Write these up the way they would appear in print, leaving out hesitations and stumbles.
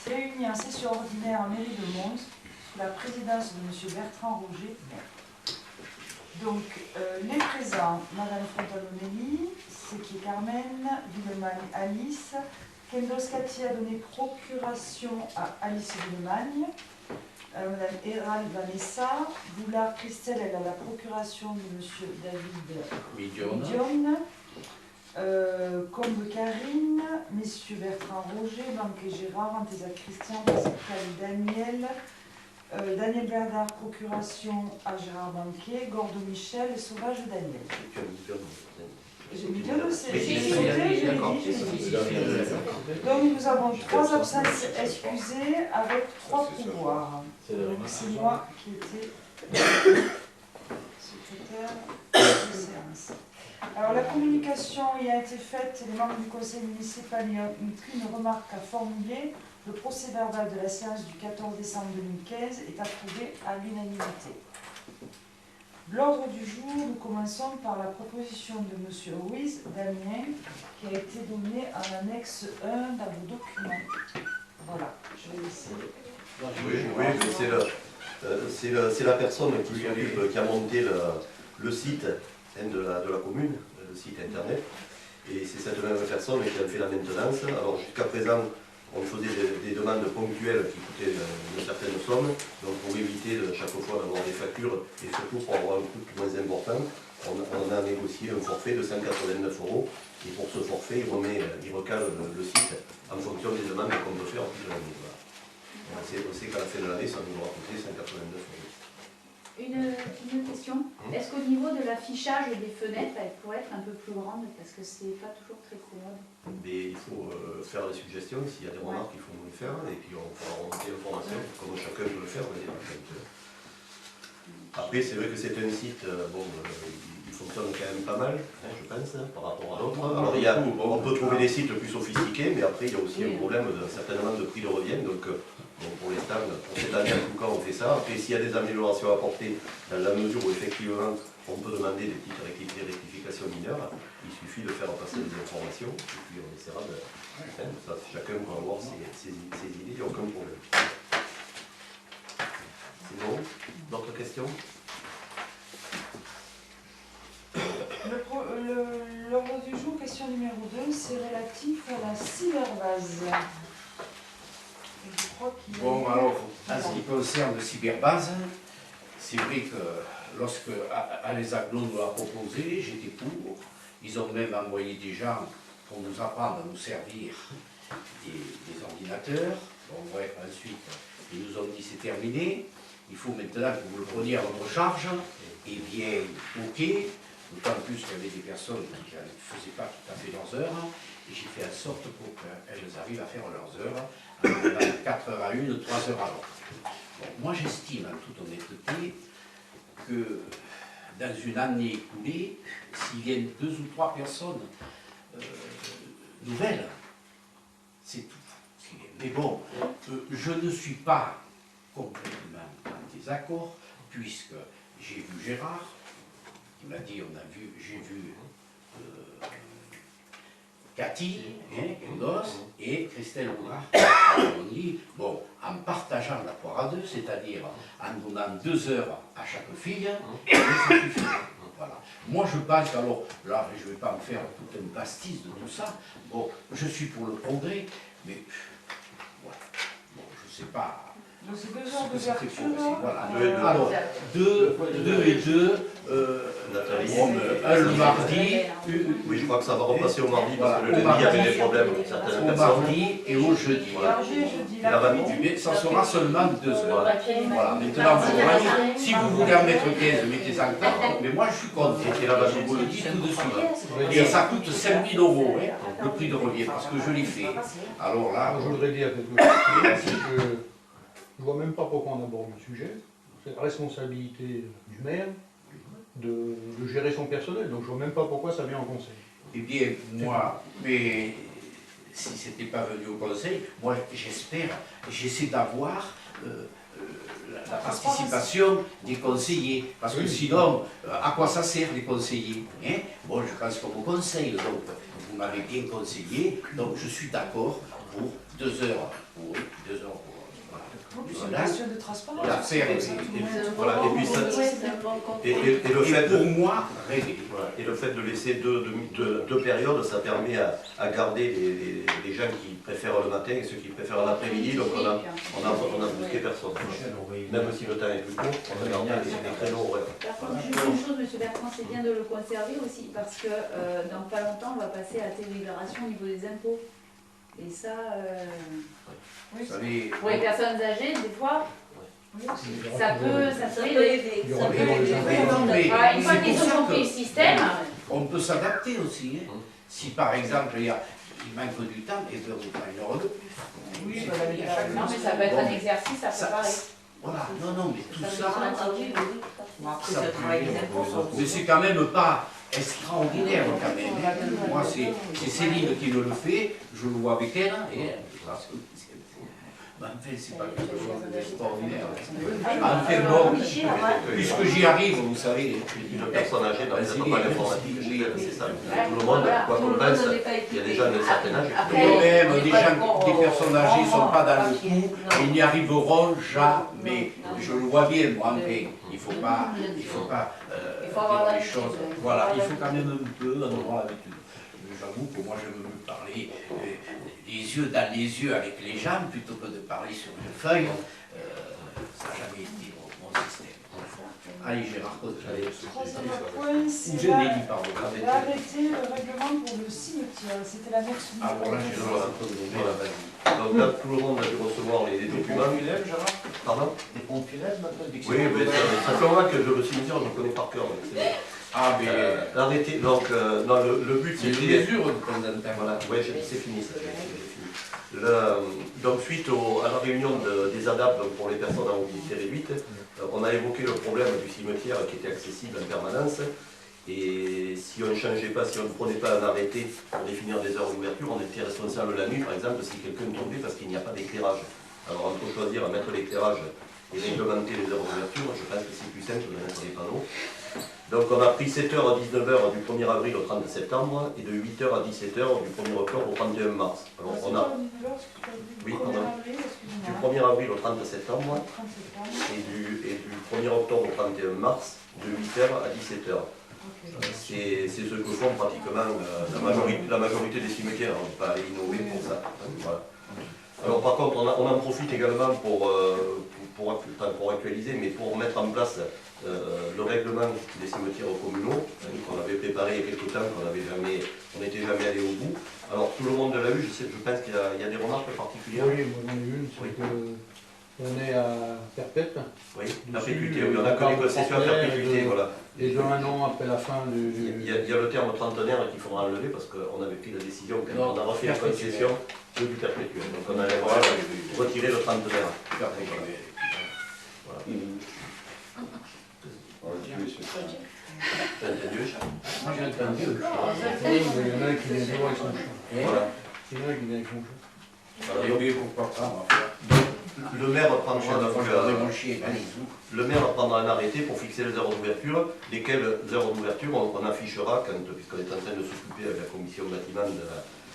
Réunis en session ordinaire en mairie de Mons, sous la présidence de M. Bertrand Roger, maire. Donc, les présents, Madame Fontaine-Omélie, Séquier Carmen, Villemagne Alice, Kendos Cathy a donné procuration à Alice Villemagne, Madame Hérald Vanessa, Boulard Christelle, elle a la procuration de M. David Midion. Combe Karine, Messieurs Bertrand Roger, Banquet Gérard, Antesa Christian, Pascal Daniel, Daniel Bernard, procuration à Gérard Banquet, Gordo Michel et Sauvage Daniel. J'ai mis deux Donc nous avons 3 absences excusées avec 3 pouvoirs. Donc c'est moi qui étais secrétaire de séance. Alors la communication y a été faite, les membres du conseil municipal n'ont qu'une remarque à formuler. Le procès verbal de la séance du 14 décembre 2015 est approuvé à l'unanimité. L'ordre du jour, nous commençons par la proposition de M. Ruiz Damien qui a été donnée en annexe 1 dans vos documents. Voilà, je vais laisser. Oui, c'est la personne qui a monté le site de la commune, le site internet, et c'est cette même personne qui a fait la maintenance. Alors jusqu'à présent, on faisait des demandes ponctuelles qui coûtaient une certaine somme, donc pour éviter chaque fois d'avoir des factures et surtout pour avoir un coût moins important, on a négocié un forfait de 189 €, et pour ce forfait, il recale le site en fonction des demandes qu'on peut faire en plus de l'année. Voilà. On sait qu'à la fin de l'année, ça nous aura coûté 189 €. Une question. Est-ce qu'au niveau de l'affichage des fenêtres, elle pourrait être un peu plus grande parce que c'est pas toujours très commode? Mais il faut faire des suggestions, s'il y a des remarques, il faut nous les faire, et puis on pourra remonter l'information, comme chacun peut le faire. Après, c'est vrai que c'est un site, il fonctionne quand même pas mal, je pense, par rapport à d'autres. Alors, on peut trouver des sites plus sophistiqués, mais après, il y a aussi un problème certainement de prix de revient. Donc pour l'instant, pour cette année, en tout cas, on fait ça. Après, s'il y a des améliorations à apporter, dans la mesure où effectivement, on peut demander des petites rectifications mineures, il suffit de faire passer des informations, et puis on essaiera de... Ça, chacun peut avoir ses idées, il n'y a aucun problème. C'est bon? D'autres questions? L'ordre du jour, question numéro 2, c'est relatif à la cyberbase. Bon, alors, en ce qui concerne le cyberbase, c'est vrai que lorsque Alesagno nous l'a proposé, j'étais pour. Ils ont même envoyé des gens pour nous apprendre à nous servir des ordinateurs. Bon, bref, ensuite, ils nous ont dit c'est terminé. Il faut maintenant que vous le preniez à votre charge. Eh bien, ok. D'autant plus qu'il y avait des personnes qui ne faisaient pas tout à fait leurs heures. Et j'ai fait en sorte pour qu'elles arrivent à faire leurs heures. 4 heures à 1, 3 heures à l'autre. Bon, moi j'estime en toute honnêteté que dans une année écoulée, s'il viennent 2 ou 3 personnes nouvelles, c'est tout. Mais bon, je ne suis pas complètement en désaccord, puisque j'ai vu Gérard, qui m'a dit, j'ai vu Cathy, Kendos, et Christelle Boulard. On dit, bon, en partageant la poire à 2, c'est-à-dire en donnant 2 heures à chaque fille, ça suffit. Voilà. Moi je pense, alors là je ne vais pas me faire tout un pastis de tout ça, bon, je suis pour le progrès, mais voilà, bon, je ne sais pas. Donc c'est 2 heures d'ouverture. Voilà. Alors, 2 et 2, le mardi. Oui, je crois que ça va repasser au mardi parce que le lundi, il y avait des problèmes pour certaines personnes. Au mardi et au jeudi. Mais ça sera seulement 2 heures. Voilà. Maintenant, si vous voulez en mettre 15, mettez en 4. Mais moi, je suis contre. Je vous le dis tout de suite. Et ça coûte 5 000 €, le prix de relief, parce que je l'ai fait. Alors là, je voudrais dire quelque chose. Je ne vois même pas pourquoi on aborde le sujet. C'est la responsabilité du maire de gérer son personnel. Donc je ne vois même pas pourquoi ça vient en conseil. Eh bien, moi, mais si ce n'était pas venu au conseil, moi j'essaie d'avoir la participation des conseillers. Parce que sinon, à quoi ça sert les conseillers, hein? Bon, je pense comme au conseil, donc vous m'avez bien conseillé, donc je suis d'accord pour 2 heures pour eux, 2 heures national. question de transparence. L'affaire c'est est- comme ça, tout le monde- voilà, et puis ça- Ouais, Et le fait Et de, pour moi, réglé. voilà, et le fait de laisser deux périodes, ça permet à garder les gens qui préfèrent le matin et ceux qui préfèrent l'après-midi. Donc on a boosté personne. Même si le temps est plus court, on a gardé les créneaux horaires. Par contre, juste une chose, M. Bertrand, c'est bien de le conserver aussi, parce que dans pas longtemps, on va passer à la télébération au niveau des impôts. Et ça, Oui, Vous savez, pour les personnes âgées, des fois, oui, ça peut aider. Il y aura peut toujours les aider. impôts. mais Voilà, une fois c'est qu'ils pour ont ça compris le que système, on peut s'adapter aussi. Hein. Si par exemple, il manque du temps, et bien on fera une heure de plus. Oui, C'est voilà, fini à chaque non, fois. mais ça peut être un Bon, exercice à ça- préparer. Voilà, non, mais tout ça, Bon, après, ça c'est le travail des impôts. mais c'est quand même pas extraordinaire quand même. Hein. Moi, c'est Céline qui me le fait, je le vois avec elle, et en fait, c'est pas quelque chose d'extraordinaire. Enfin, bon, puisque j'y arrive, vous savez. Une personne âgée dans Vas-y, pas l'informatique, oui. c'est ça. Ouais, Tout le monde, voilà, quoi tout qu'on le pense, monde n'est pas il y a des équipé. gens d'un certain âge. Après, Même on des n'est pas gens, d'accord, des personnes âgées ne sont pas dans le papier, coup, et ils n'y arriveront jamais. Je le vois bien, moi, mais il ne faut pas Il faut avoir dire les l'habitude. choses. Voilà, il faut quand même un peu avoir l'habitude. J'avoue que moi, j'aime mieux parler les yeux dans les yeux avec les gens plutôt que de parler sur une feuille. Ça n'a jamais été mon système. Allez, Gérard, allez. Troisième point, Ou c'est j'ai dit, pardon. l'arrêté le règlement pour le cimetière. C'était l'annexe. Ah, voilà, Gérard, un peu de Voilà. Donc là, tout le monde a dû recevoir les documents. Gérard. Pardon? Des pompes funèbres maintenant? Oui, mais ça fait longtemps que le cimetière, je le connais par cœur. donc c'est bon. Ah, mais L'arrêté, donc, non, le but c'est une c'était. mesure de temps en temps. Voilà, ouais, c'est fini, ça, c'est fini. Donc, suite à la réunion des ADAP donc, pour les personnes à mobilité réduite, on a évoqué le problème du cimetière qui était accessible en permanence. Et si on ne changeait pas, si on ne prenait pas un arrêté pour définir des heures d'ouverture, on était responsable la nuit, par exemple, si quelqu'un tombait parce qu'il n'y a pas d'éclairage. Alors, on peut choisir à mettre l'éclairage et réglementer les heures d'ouverture. Je pense que c'est plus simple de mettre des panneaux. Donc on a pris 7h à 19h du 1er avril au 30 septembre et de 8h à 17h du 1er octobre au 31 mars. Alors on a Oui, pardon. du 1er avril au 30 septembre et du 1er octobre au 31 mars de 8h à 17h. C'est ce que font pratiquement la majorité des cimetières. On ne peut pas aller innover pour ça. Voilà. Alors par contre on en profite également pour actualiser, mais pour mettre en place le règlement des cimetières communaux, qu'on avait préparé il y a quelques temps, on n'était jamais allé au bout. Alors tout le monde l'a vu, je pense qu'il y a des remarques particulières. Oui, moi j'en ai une, c'est Oui. que on est à perpète, Oui, Dessus, perpétuité, oui, on a que les concessions à perpétuité, voilà. et de un an après la fin du... Il y a le terme trentenaire qu'il faudra enlever parce qu'on avait pris la décision, quand Non, on a refait la perpétuel. concession, de du perpétuel. Donc on enlèvera, retirer le trentenaire. Voilà. T'as entendu? Moi j'ai entendu. Oui, mais il y en a un qui vient toujours avec son chat. Voilà. Il y en a un qui vient avec son chat. Voilà. Et Donc, oui, pourquoi pas, moi. le maire prendra donc, Mon chien, allez, le maire prendra un arrêté pour fixer les heures d'ouverture, lesquelles heures d'ouverture on affichera, puisqu'on est en train de s'occuper avec la commission bâtiment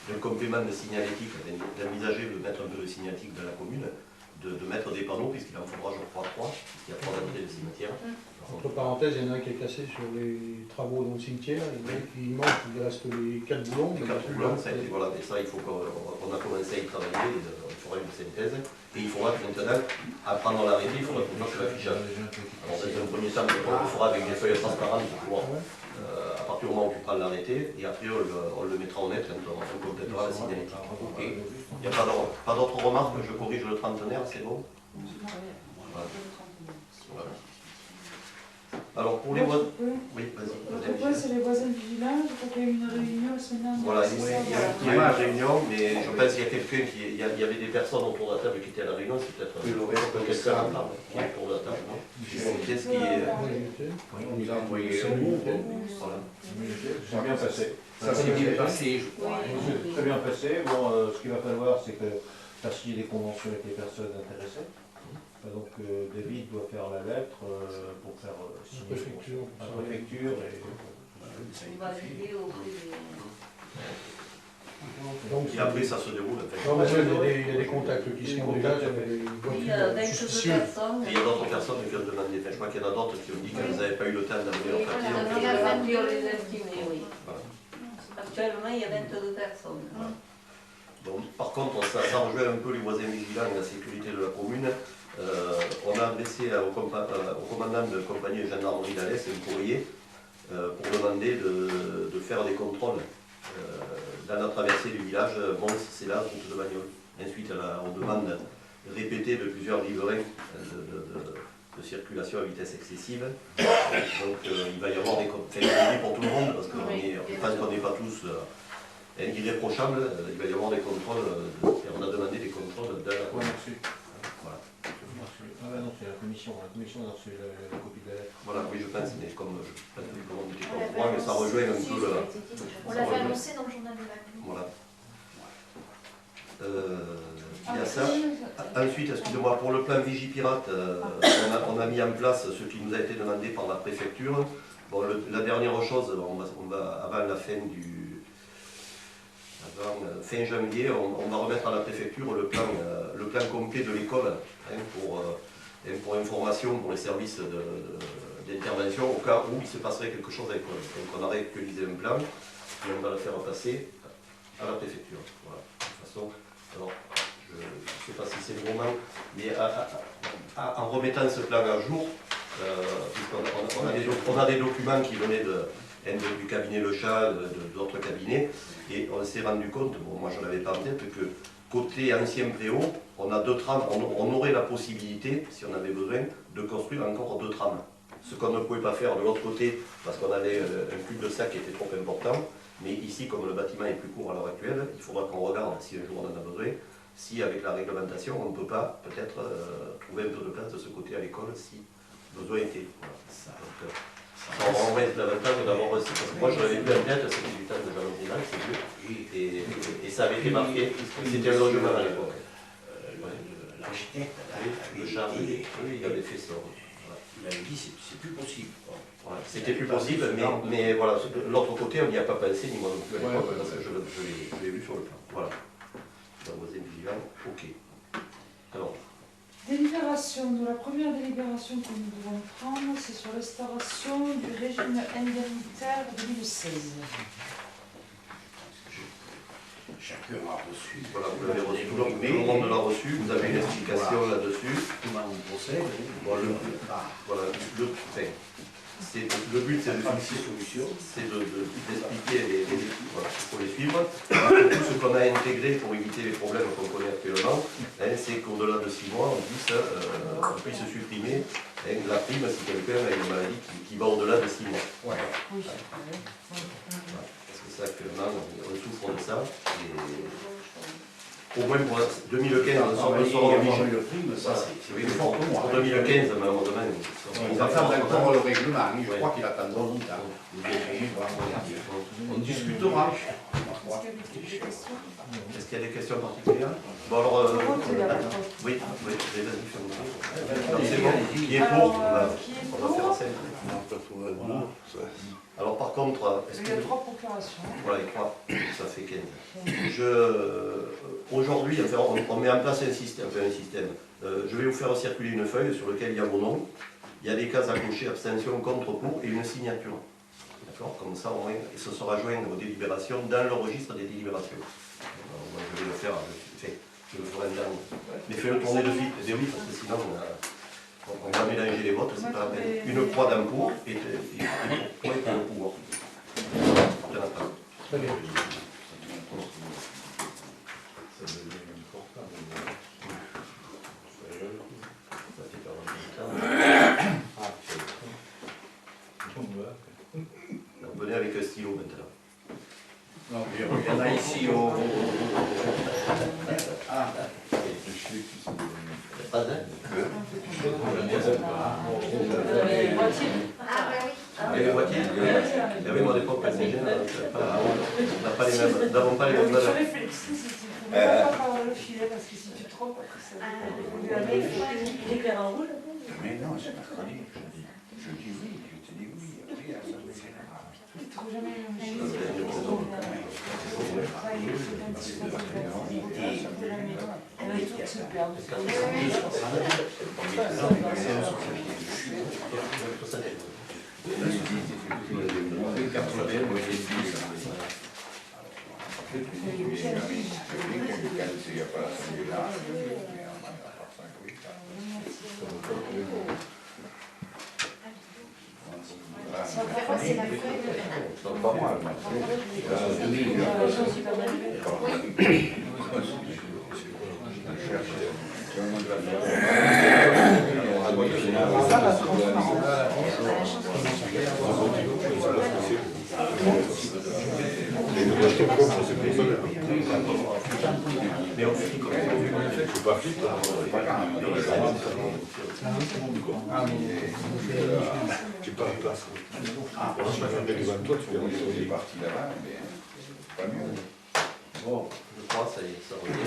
d'un complément de signalétique, d'envisager de mettre un peu de signalétique dans la commune, de mettre des panneaux, puisqu'il en faudra, je crois, 3, puisqu'il y a 3 entrées de cimetière. Entre parenthèses, il y en a un qui est cassé sur les travaux dans le cimetière, il y en a un qui manque, il reste les 4 boulons. Les mais quatre plus boulons, là, ça a été, voilà, et ça, il faut qu'on a commencé à y travailler, il faudra une synthèse, et il faudra que maintenant, à prendre l'arrêté, il faudra qu'on fasse l'affichage. Alors, dans un premier temps, on le fera avec des feuilles transparentes pour pouvoir, à partir du moment où tu prends l'arrêté, et après, on le mettra en net quand on complétera la signalétique. Ok. Il n'y a pas d'autres remarques, je corrige le trentenaire, c'est bon? Voilà. Voilà. Alors, pour les voisins. Oui, vas-y. L'autre point, c'est les voisins du village. Je crois qu'il y a eu une réunion la semaine dernière. Voilà, c'est il y ça, a eu une réunion, mais je pense qu'il y a quelqu'un il y avait des personnes autour de la table qui étaient à la réunion, c'est peut-être quelqu'un en parle, qui est autour de la table, non? Qu'est-ce qui est. Moi, j'y étais. On nous a envoyé un Voilà. Ça a bien passé. Ça s'est bien passé, je crois. C'est très bien passé. Bon, ce qu'il va falloir, c'est que tu as signé des conventions avec les personnes intéressées. Donc David doit faire la lettre pour faire signer Préfecture. la préfecture. Et, Ça a On va été fait. l'aider auprès des... Donc, Et après, ça se déroule. En fait. non, mais il y a des contacts qui se font déjà sur des Il y a voitures suspicieuses. personnes. Et il y a d'autres personnes qui ont demandé. Enfin, je crois qu'il y en a d'autres qui ont dit qu'elles n'avaient pas eu le temps d'amener leur papier. voilà. Donc, Il y a 22. On les estimés, oui. voilà. Actuellement, il y a 22 personnes. Donc, par contre, ça rejoint un peu les voisins vigilants et la sécurité de la commune. On a adressé au commandant de compagnie de gendarmerie d'Alès un courrier pour demander de faire des contrôles dans la traversée du village Mons-Célas, route de Bagnols. Ensuite, on demande répétée de plusieurs riverains de circulation à vitesse excessive. Donc il va y avoir des contrôles pour tout le monde, parce qu'on n'est pas tous irréprochables. Il va y avoir des contrôles, et on a demandé des contrôles dans la commune. Voilà. Ah non, c'est la commission a reçu la copie de la lettre. Voilà, oui, je pense, mais comme je pense que tout le monde n'était pas au courant, mais ça rejoint un peu le... On l'avait annoncé dans le journal de la commune. Voilà. Il y a ça. Ensuite, excusez-moi, pour le plan Vigipirate, on a mis en place ce qui nous a été demandé par la préfecture. Bon, la dernière chose, avant la fin fin janvier, on va remettre à la préfecture le plan complet de l'école pour information pour les services d'intervention au cas où il se passerait quelque chose à l'école. Donc on a réactualisé un plan et on va le faire passer à la préfecture. Voilà. De toute façon, alors, je ne sais pas si c'est le moment, mais en remettant ce plan à jour, puisqu'on a des documents qui venaient du cabinet Le Chat, d'autres cabinets, et on s'est rendu compte, bon, moi je ne l'avais pas en tête, que côté ancien préau, on a 2 trams, on aurait la possibilité, si on avait besoin, de construire encore 2 trams. Ce qu'on ne pouvait pas faire de l'autre côté, parce qu'on avait un cul de sac qui était trop important, mais ici, comme le bâtiment est plus court à l'heure actuelle, il faudra qu'on regarde si un jour on en a besoin, si avec la réglementation, on ne peut pas peut-être trouver un peu de place de ce côté à l'école si besoin était. Voilà. Donc, on va être l'avantage d'avoir aussi, parce que moi je l'avais vu en tête, c'était du temps de Jean Zinal, c'est vieux, et ça avait été marqué, c'était un logement à l'époque. L'architecte, Le Chat, oui, il avait fait ça. Voilà. il avait dit c'est plus possible. Voilà. C'était plus possible, mais voilà, de l'autre côté, on n'y a pas pensé, ni moi non plus à l'époque, parce que je l'ai vu sur le plan. Voilà. La voisine vigilante, ok. Alors, Délibération. La première délibération que nous devons prendre, c'est sur l'instauration du régime indemnitaire 2016. Chacun a reçu. voilà, vous l'avez reçu, tout le monde l'a reçu, vous avez une explication là-dessus. Comment on procède. Bon, voilà, le but c'est d'expliquer voilà, il faut les suivre. Tout ce qu'on a intégré pour éviter les problèmes qu'on connaît actuellement, c'est qu'au-delà de 6 mois, on puisse supprimer la prime si quelqu'un a une maladie qui va au-delà de 6 mois. Ouais. Oui. Parce que ça actuellement, on souffre de ça. Au moins pour 2015, on sera obligé. Le prime, ça Oui, c'est mais fort pour pour moi. 2015, malheureusement, On va faire encore le règlement, je crois qu'il attendra longtemps. On discutera. Est-ce qu'il y a des questions particulières? Bon alors, oui, vas-y, fais-moi. C'est bon, qui est pour? On va faire ça. Alors par contre, est-ce Il y a que... 3 procurations. Voilà, les 3, ça fait 15. Aujourd'hui, enfin, on met en place un système. Je vais vous faire circuler une feuille sur laquelle il y a mon nom. Il y a des cases à cocher, abstention, contre, pour, et une signature. D'accord? Comme ça, au moins, ce sera joint aux délibérations dans le registre des délibérations. Alors, moi, je vais le faire, je le ferai un dernier. Mais fais-le tourner de suite, oui, parce que sinon, on va mélanger les votes, c'est pas la peine. Une croix d'un pour et pour et pour. Très bien. Venez avec un stylo maintenant. Non, il y en a ici au... Ah, Pas Les voitures. Ah, bah oui. Et les voitures, il y avait moi à l'époque, on n'a pas les mêmes, nous n'avons pas les mêmes Tu valeurs. réfléchis, il ne faut pas par le filet, parce que si tu te trompes, ça Il est clair en rouge. mais non, c'est mercredi, je dis oui, je te dis oui. trouve jamais le elle est toute superbe. C'est la feuille de Pas mal. J'ai pas la place. Toi, tu es parti là-bas, mais pas mieux. Bon, je crois que ça y est, ça revient.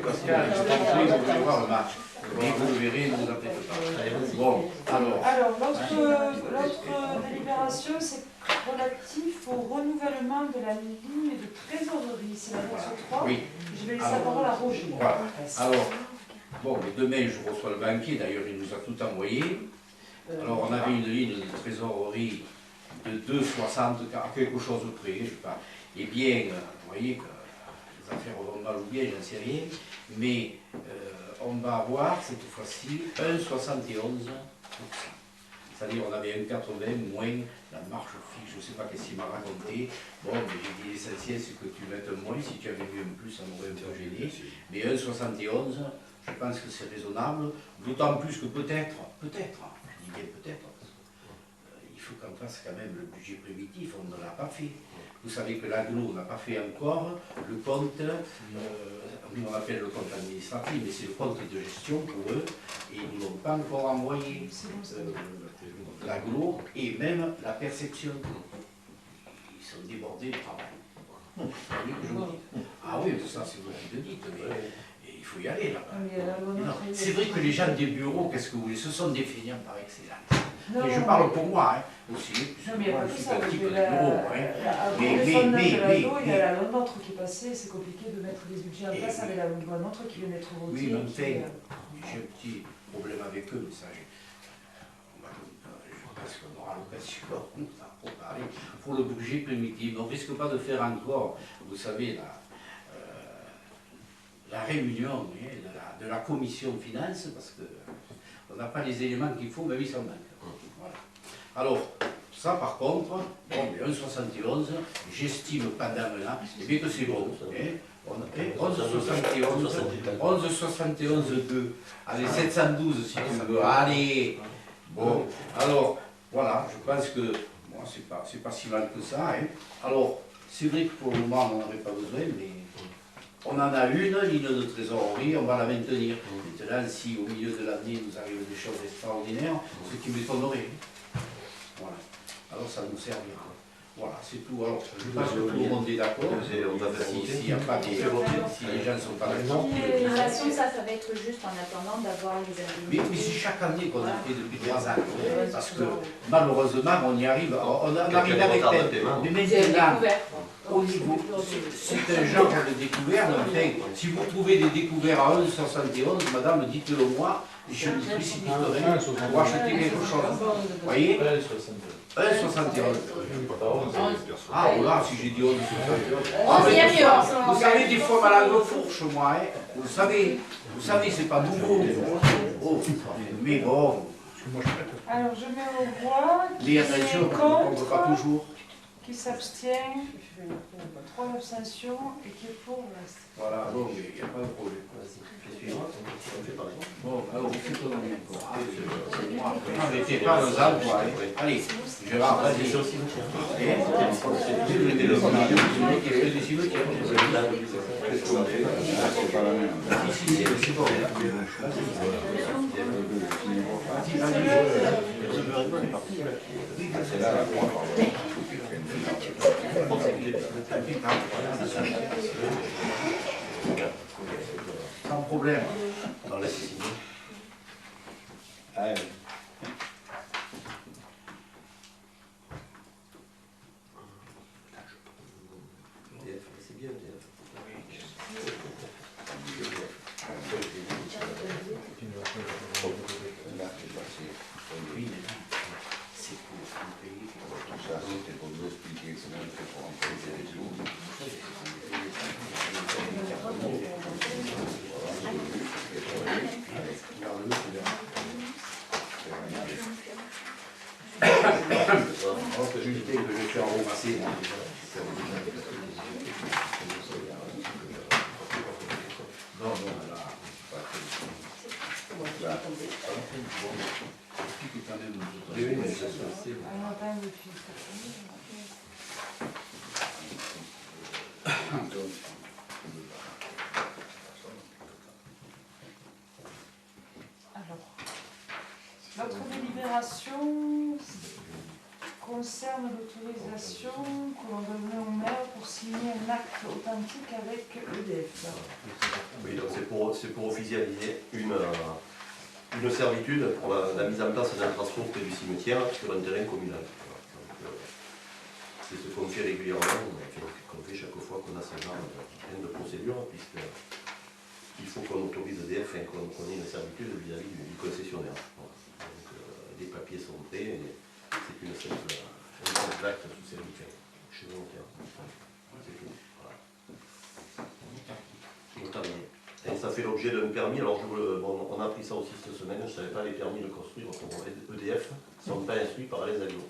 Pascal, je t'en prie, vous voulez voir le match. Mais vous le verrez, ne vous inquiétez pas. Bon, alors l'autre délibération, c'est relatif au renouvellement de la ligne de trésorerie. C'est l'annexe 3. oui. Je vais laisser la parole à Roger. Voilà. Alors, bon, mais demain, je reçois le banquier, d'ailleurs, il nous a tout envoyé. Alors, on avait une ligne de trésorerie de 2,60, à quelque chose près, je sais pas. Eh bien, vous voyez que les affaires vont mal ou bien, j'en sais rien, mais on va avoir cette fois-ci 1,71%. C'est-à-dire on avait 1,80 moins la marge fixe, je ne sais pas qu'est-ce qu'il m'a raconté. Bon, mais j'ai dit l'essentiel c'est que tu mettes un moins, si tu avais vu un plus, ça m'aurait un peu gêné. Mais 1,71, je pense que c'est raisonnable, d'autant plus que peut-être, je dis bien peut-être, il faut qu'on fasse quand même le budget primitif, on ne l'a pas fait. Vous savez que l'aglo n'a pas fait encore le compte, nous on appelle le compte administratif, mais c'est le compte de gestion pour eux, et ils ne l'ont pas encore envoyé. L'aglo et même la perception. Ils sont débordés de travail. Ah oui, ça c'est vous qui le dites, mais il faut y aller là-bas. C'est vrai que les gens des bureaux, qu'est-ce que vous voulez, ce sont des feignants par excellence. Et je parle pour moi aussi. Non, mais il n'y a pas que ça. Un type de Mais bureau, il y a la loi NOTRe qui est passée, c'est compliqué de mettre des budgets en place avec la loi NOTRe qui vient d'être votée. Oui, mais enfin, j'ai un petit problème avec eux, mais ça, je pense qu'on aura l'occasion d'en reparler. Pour le budget primitif, on ne risque pas de faire encore, vous savez, la réunion de la commission finance, parce qu'on n'a pas les éléments qu'il faut, mais ils s'en manquent. Voilà. Alors, ça par contre, bon, mais 1,71, j'estime pendant un an, et bien que c'est bon. 11,71, 2, allez, 712 si tu veux, allez. Bon, alors, voilà, je pense que bon, c'est pas si mal que ça. Hein. Alors, c'est vrai que pour le moment, on n'en avait pas besoin, mais on en a une ligne de trésorerie, on va la maintenir. Maintenant, si au milieu de l'année nous arrivent des choses extraordinaires, ce qui m'étonnerait. Voilà. Alors ça nous servira. Voilà, c'est tout. Alors, je pense que tout le monde est d'accord. Si les gens ne sont pas d'accord. De toute façon, ça va être juste en attendant d'avoir les indemnités. Mais c'est chaque année qu'on a fait depuis 3 ans. Parce que malheureusement, on y arrive. On arrive avec mais maintenant, au niveau, c'est un genre de découvert. Enfin, si vous trouvez des découverts à 1,71, madame, dites-le moi. Je me précipiterai pour acheter quelque chose. Vous voyez 1,71. Ah, voilà, si j'ai dit 1,71. Vous savez, des fois, malade de fourche, moi. Hein. Vous savez, c'est pas nouveau. Oh, mais bon. Alors, je mets au voix. Mais attention, on ne peut pas toujours. Qui s'abstient, 3 abstentions et qui est pour le reste. Voilà, bon, il n'y a pas de problème. Bon, alors, on fait comment encore. Ah, mais t'es pas aux arbres, quoi. Allez, Gérard, vas-y. C'est le qui fait des cimetières. C'est pas la même. Ici, c'est bon. C'est là la croix, pardon. Oui, c'est pour un pays qui Tout ça, c'était pour nous expliquer comment on fait pour employer les jours. l'unité que je fais en ramasser. Non, non, là, oui, mais ça se sait. On a pas de fil. Alors, notre délibération concerne l'autorisation que l'on donne au maire pour signer un acte authentique avec EDF. Oui, donc c'est pour officialiser une servitude pour la mise en place d'un transport près du cimetière sur un terrain communal. Donc, c'est ce qu'on fait régulièrement, enfin, qu'on fait chaque fois qu'on a ce genre de procédure, puisqu'il faut qu'on autorise EDF, enfin, qu'on ait une servitude vis-à-vis du concessionnaire. Voilà. Donc, les papiers sont prêts, et c'est une simple acte sous servitude chez le notaire. C'est tout. Voilà. Notarié. Et ça fait l'objet d'un permis. Alors, bon, on a appris ça aussi cette semaine. Je ne savais pas, les permis de construire pour EDF ne sont pas instruits par les avions.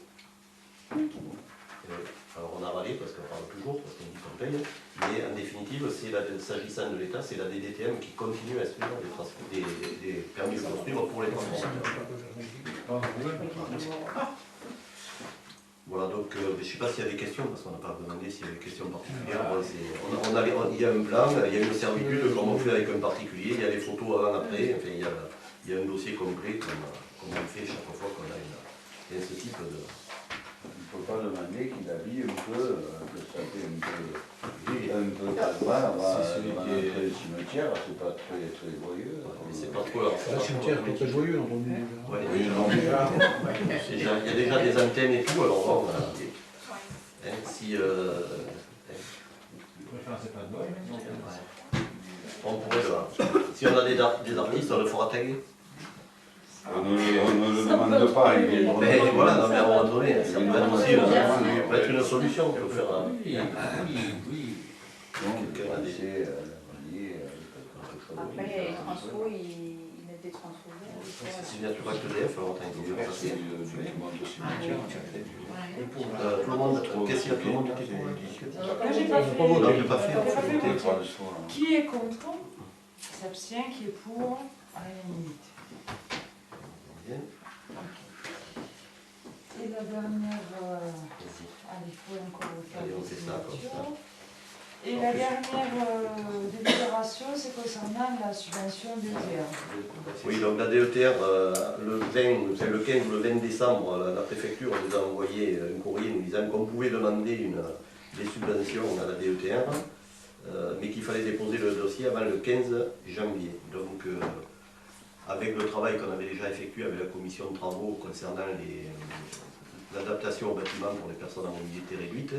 Alors, on a râlé parce qu'on parle toujours, parce qu'on dit qu'on paye. Mais en définitive, s'agissant de l'État, c'est la DDTM qui continue à instruire des permis de construire pour les transporteurs. Voilà, donc je ne sais pas s'il y a des questions, parce qu'on n'a pas demandé s'il y a des questions particulières. Il y a un plan, il y a une servitude comme on fait avec un particulier, il y a les photos avant après, enfin, il y a un dossier complet comme on fait chaque fois qu'on a ce type de... Il ne faut pas demander qu'il habille un peu, que ça fait un peu calmar, le cimetière, c'est pas très joyeux. C'est pas trop... Le cimetière est très joyeux, on dit. Ouais, il y a déjà des antennes et tout, alors bon, si... c'est pas de Noël. On pourrait, si on a des artistes, on le fera taguer. On ne le demande pas, il est Mais voilà, non, mais à un moment donné, ça peut être aussi peut être une solution pour faire un... Oui. donc, c'est Après, les transpos, ils mettent des transpos verts. C'est signature acte EDF, alors on du monde de cimetière. tout le monde, qu'est-ce qu'il y a, tout le monde était pour? Là, j'ai pas fait. Non, j'ai pas fait. Qui est contre? Qui s'abstient? Qui est pour? À l'unanimité. Et la dernière, allez, il faut encore faire Allez, on des fait ça comme ça. signatures. Et la dernière délibération, c'est concernant la subvention DETR. Oui, donc la DETR, le 15 ou le 20 décembre, la préfecture nous a envoyé un courrier nous disant qu'on pouvait demander des subventions à la DETR, mais qu'il fallait déposer le dossier avant le 15 janvier. Donc, avec le travail qu'on avait déjà effectué avec la commission de travaux concernant l'adaptation au bâtiment pour les personnes à mobilité réduite,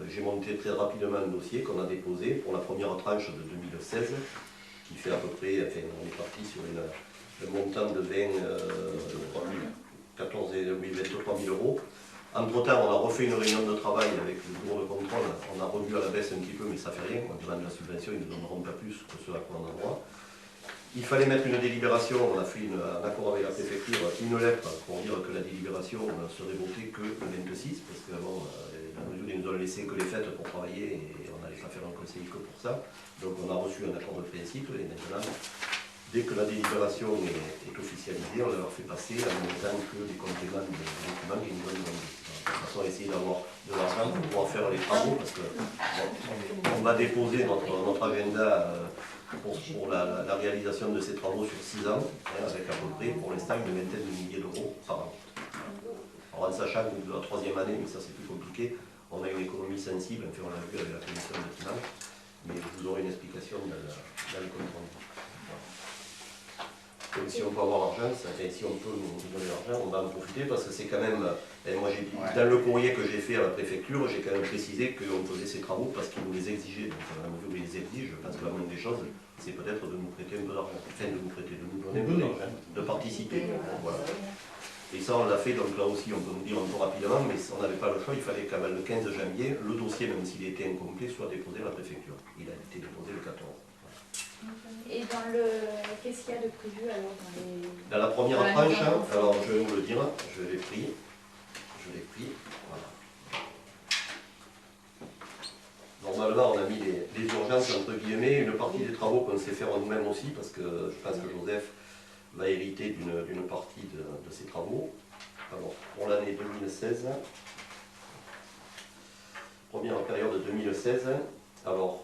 j'ai monté très rapidement un dossier qu'on a déposé pour la première tranche de 2016, qui fait à peu près, enfin on est parti sur un montant de 23 000 euros. Entre-temps, on a refait une réunion de travail avec le bureau de contrôle, on a revu à la baisse un petit peu, mais ça fait rien, on demande la subvention, ils ne nous donneront pas plus que ce à quoi on a droit. Il fallait mettre une délibération, on a fait un accord avec la préfecture, une lettre pour dire que la délibération ne serait votée que le 26, parce que bon, la mesure ils nous ont laissé que les fêtes pour travailler et on n'allait pas faire un conseil que pour ça. Donc on a reçu un accord de principe et maintenant, dès que la délibération est officialisée, on leur fait passer en même temps que les compléments de documents qu'ils nous ont demandé. De toute façon, essayer d'avoir de l'argent pour pouvoir faire les travaux, parce que bon, on va déposer notre agenda pour la réalisation de ces travaux sur 6 ans, avec à peu près, pour l'instant, une vingtaine de milliers d'euros par an. Alors, en sachant que de la troisième année, mais ça c'est plus compliqué, on a une économie sensible, enfin, on l'a vu avec la commission de finances, mais je vous aurai une explication dans le contrôle. Donc si on peut avoir l'argent, si on peut nous donner l'argent, on va en profiter parce que c'est quand même, moi j'ai dit, dans le courrier que j'ai fait à la préfecture, j'ai quand même précisé qu'on faisait ces travaux parce qu'ils nous les exigeaient. Donc à la mesure où ils les exigent, je pense que la moindre des choses, c'est peut-être de nous prêter un peu d'argent, enfin de nous prêter, de nous donner un peu d'argent, de participer. Voilà. Et ça, on l'a fait, donc là aussi, on peut nous dire un peu rapidement, mais on n'avait pas le choix, il fallait qu'avant le 15 janvier, le dossier, même s'il était incomplet, soit déposé à la préfecture. Il a été déposé le 14. Et dans le... Qu'est-ce qu'il y a de prévu alors dans les... Dans la première Dans la tranche, mise en conformité. alors je vais vous le dire, je l'ai pris, voilà. Normalement, on a mis les urgences entre guillemets, une partie des travaux qu'on sait faire nous-mêmes aussi, parce que je pense que Joseph va hériter d'une partie de ces travaux. Alors, pour l'année 2016, première période 2016, alors,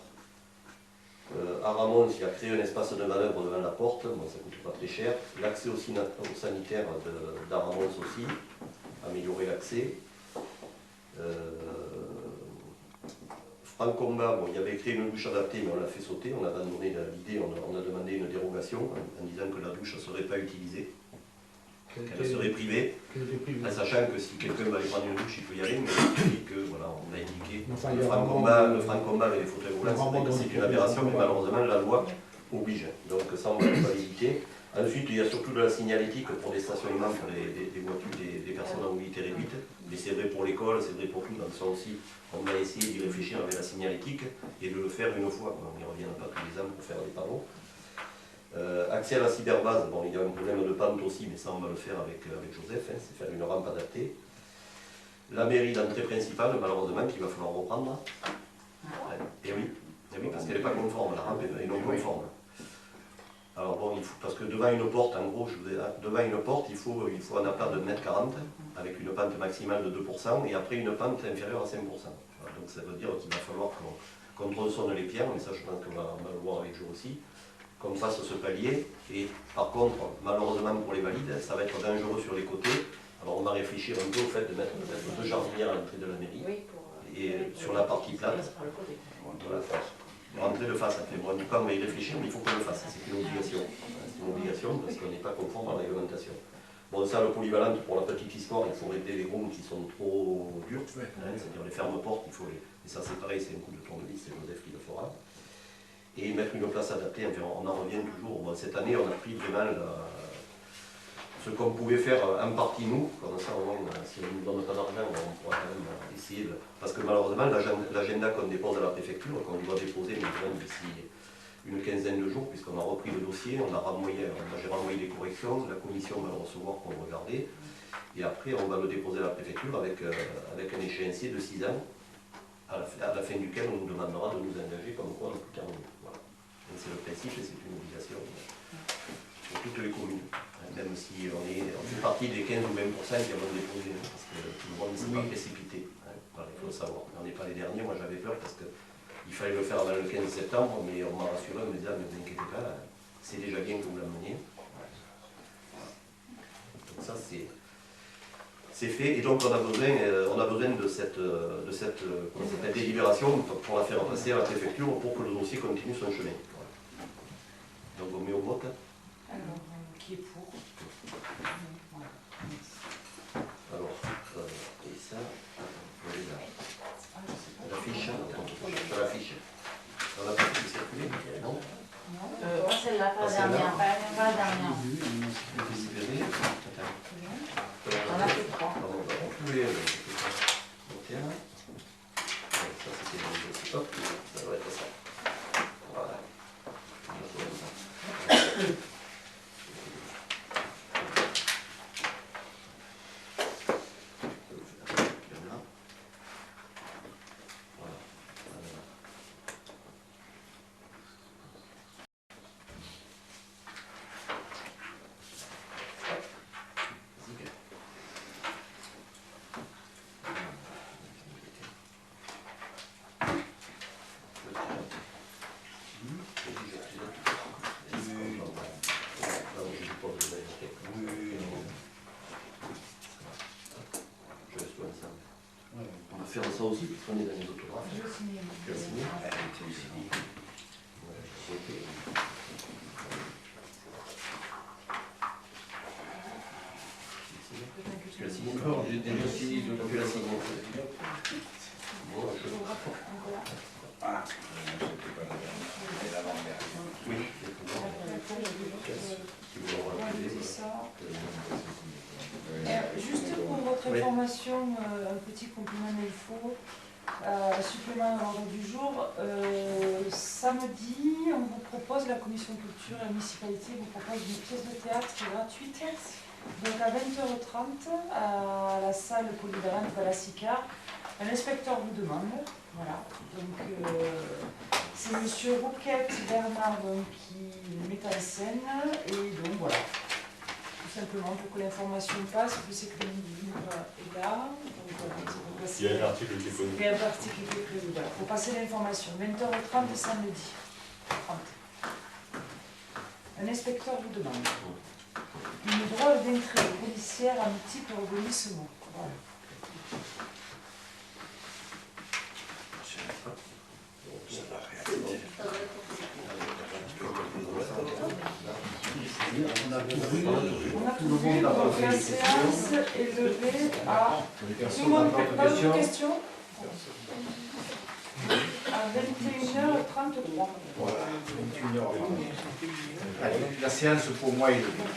à Ramon, il a créé un espace de manœuvre devant la porte, bon, ça ne coûte pas très cher. L'accès au sanitaire d'Aramons aussi, améliorer l'accès. Franck Combat, bon, il avait créé une douche adaptée, mais on l'a fait sauter, on a abandonné l'idée, on a demandé une dérogation en disant que la douche ne serait pas utilisée, qu'elle serait privée, en sachant que si quelqu'un va aller prendre une douche, il peut y aller, mais que, voilà, on a indiqué Enfin, le Franck Combat avec les fauteuils roulants, c'est une aberration, mais malheureusement la loi oblige, donc ça on ne va pas l'éviter. Ensuite, il y a surtout de la signalétique pour des stationnements pour des voitures, des personnes en mobilité réduite. Mais c'est vrai pour l'école, c'est vrai pour tout. Dans ça aussi, on va essayer d'y réfléchir avec la signalétique et de le faire une fois. On n'y revient pas tous les ans pour faire des panneaux. Accès à la cyberbase, bon, il y a un problème de pente aussi, mais ça on va le faire avec Joseph, hein, c'est faire une rampe adaptée. La mairie d'entrée principale, malheureusement, qu'il va falloir reprendre. Et oui, parce qu'elle n'est pas conforme, la rampe est non conforme. Alors bon, parce que devant une porte, en gros, devant une porte, il faut un applat de 1,40 m avec une pente maximale de 2% et après une pente inférieure à 5%. Voilà, donc ça veut dire qu'il va falloir qu'on tronçonne les pierres, mais ça je pense qu'on va le voir avec Jo aussi, qu'on fasse ce palier. Et par contre, malheureusement pour les valides, ça va être dangereux sur les côtés. Alors on va réfléchir un peu au fait de mettre deux jardinières à l'entrée de la mairie et sur la partie plate. Voilà. Rentrer de face, après. Bon, on va y réfléchir, mais il faut qu'on le fasse. C'est une obligation. C'est une obligation parce qu'on n'est pas conforme à la réglementation. Bon, ça, le polyvalent, pour la petite histoire, il faut régler les rooms qui sont trop durs. Hein, c'est-à-dire les fermes-portes, il faut les. Et ça, c'est pareil, c'est un coup de tournevis, c'est Joseph qui le fera. Et mettre une place adaptée, enfin, on en revient toujours. Bon, cette année, on a pris vraiment ce qu'on pouvait faire en partie nous, comme ça, au moins, si on ne nous donne pas d'argent, on pourra quand même essayer de... Parce que malheureusement, l'agenda qu'on dépose à la préfecture, qu'on doit déposer maintenant d'ici une quinzaine de jours, puisqu'on a repris le dossier, j'ai renvoyé des corrections, la commission va le recevoir pour le regarder, et après on va le déposer à la préfecture avec un échéancier de 6 ans, à la fin duquel on nous demandera de nous engager comme quoi on peut terminer. Voilà. C'est le principe et c'est une obligation pour toutes les communes. Même si on fait partie des 15 ou 20% qui vont déposer, parce que tout le monde ne s'est pas précipité. Hein, voilà, il faut le savoir. On n'est pas les derniers, moi j'avais peur parce qu'il fallait le faire avant le 15 septembre, mais on m'a rassuré, on me disait, ne vous inquiétez pas, c'est déjà bien que vous l'ameniez. Donc ça c'est fait, et donc on a besoin de cette délibération pour la faire passer à la préfecture pour que le dossier continue son chemin. Voilà. Donc on met au vote. Alors, qui est pour? Alors, et ça, vous voyez la fiche, la fiche. On n'a pas pu circuler, non? Celle-là, pas la dernière. Pas la dernière. On a fait 3. On pouvait monter un. Ça, c'était hop, ça doit être ça. Voilà. Faire ça aussi, parce qu'on est dans les autographes. Je vais signer. Tu l'as signé? Non, j'ai déjà signé. Tu l'as signé. Ah, oui, c'est ça. Oui. information, un petit complément d'info, supplément à l'ordre du jour. Samedi, on vous propose, la commission culture et la municipalité vous propose une pièce de théâtre gratuite. Donc à 20h30, à la salle polyvalente de la SICAR, un inspecteur vous demande. Voilà. Donc c'est monsieur Rouquette Bernard donc, qui le met en scène. Et donc voilà. Tout simplement pour que l'information passe, vous savez que le livre est là. Donc voilà, c'est pour passer. Il y a un article qui est prévu. Il y a un article qui est prévu, voilà. Pour passer l'information. 20h30 samedi. 30. Un inspecteur vous demande. Une drôle d'entrée policière à multiples rebondissements. Voilà. On a tout vu. On a tout vu, donc la séance est levée à... Tout le monde n'a pas de questions à 21h33. Voilà, 21h. Allez, la séance pour moi est levée.